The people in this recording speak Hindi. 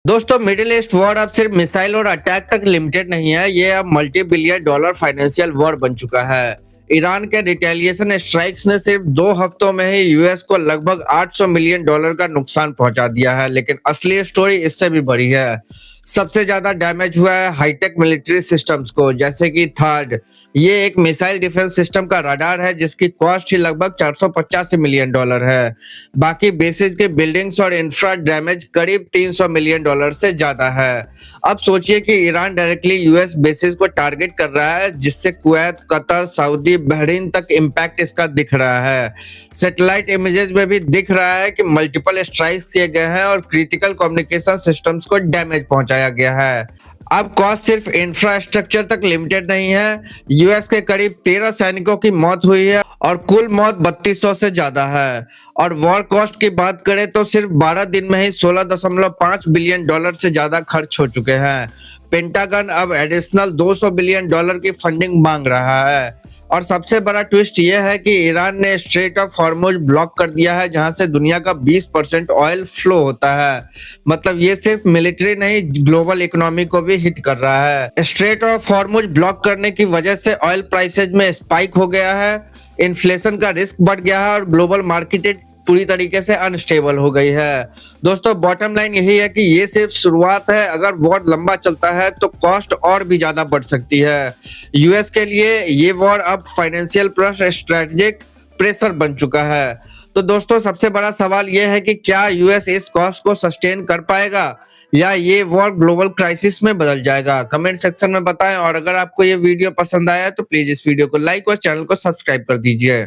दोस्तों मिडिल ईस्ट वॉर अब सिर्फ मिसाइल और अटैक तक लिमिटेड नहीं है, ये अब multi billion dollar financial war बन चुका है। ईरान के रिटेलिएशन स्ट्राइक्स ने सिर्फ 2 हफ्तों में ही यूएस को लगभग 800 मिलियन डॉलर का नुकसान पहुंचा दिया है, लेकिन असली स्टोरी इससे भी बड़ी है। सबसे ज्यादा डैमेज हुआ है हाईटेक मिलिट्री सिस्टम्स को, जैसे कि थर्ड। ये एक मिसाइल डिफेंस सिस्टम का रडार है जिसकी कॉस्ट ही लगभग 485 मिलियन डॉलर है। बाकी बेसिस के बिल्डिंग्स और इंफ्रा डैमेज करीब 300 मिलियन डॉलर से ज्यादा है। अब सोचिए कि ईरान डायरेक्टली यूएस बेसिस को टारगेट कर रहा है, जिससे कुवैत, कतर, सऊदी, बहरीन तक इम्पैक्ट इसका दिख रहा है। सैटेलाइट इमेजेस में भी दिख रहा है कि मल्टीपल स्ट्राइक्स किए गए हैं और क्रिटिकल कम्युनिकेशन सिस्टम्स को डैमेज पहुंचाया गया है। अब कॉस्ट सिर्फ इंफ्रास्ट्रक्चर तक लिमिटेड नहीं है। यूएस के करीब 13 सैनिकों की मौत हुई है और कुल मौत 3200 से ज्यादा है। और वॉर कॉस्ट की बात करें तो सिर्फ 12 दिन में ही 16.5 बिलियन डॉलर से ज्यादा खर्च हो चुके हैं। पेंटागन अब एडिशनल 200 बिलियन डॉलर की फंडिंग मांग रहा है। और सबसे बड़ा ट्विस्ट यह है कि ईरान ने स्ट्रेट ऑफ हॉर्मुज ब्लॉक कर दिया है, जहां से दुनिया का 20% ऑयल फ्लो होता है। मतलब ये सिर्फ मिलिट्री नहीं, ग्लोबल इकोनॉमी को भी हिट कर रहा है। स्ट्रेट ऑफ हॉर्मुज ब्लॉक करने की वजह से ऑयल प्राइसेज में स्पाइक हो गया है, इन्फ्लेशन का रिस्क बढ़ गया है और ग्लोबल मार्केट पूरी तरीके से अनस्टेबल हो गई है। दोस्तों बॉटम लाइन यही है कि ये सिर्फ शुरुआत है। अगर वॉर लंबा चलता है तो कॉस्ट और भी ज्यादा बढ़ सकती है। यूएस के लिए ये वॉर अब फाइनेंशियल प्लस स्ट्रेटेजिक प्रेशर बन चुका है। तो दोस्तों सबसे बड़ा सवाल ये है कि क्या यूएस इस कॉस्ट को सस्टेन कर पाएगा या ये वॉर ग्लोबल क्राइसिस में बदल जाएगा। कमेंट सेक्शन में बताएं। और अगर आपको ये वीडियो पसंद आया तो प्लीज इस वीडियो को लाइक और चैनल को सब्सक्राइब कर दीजिए।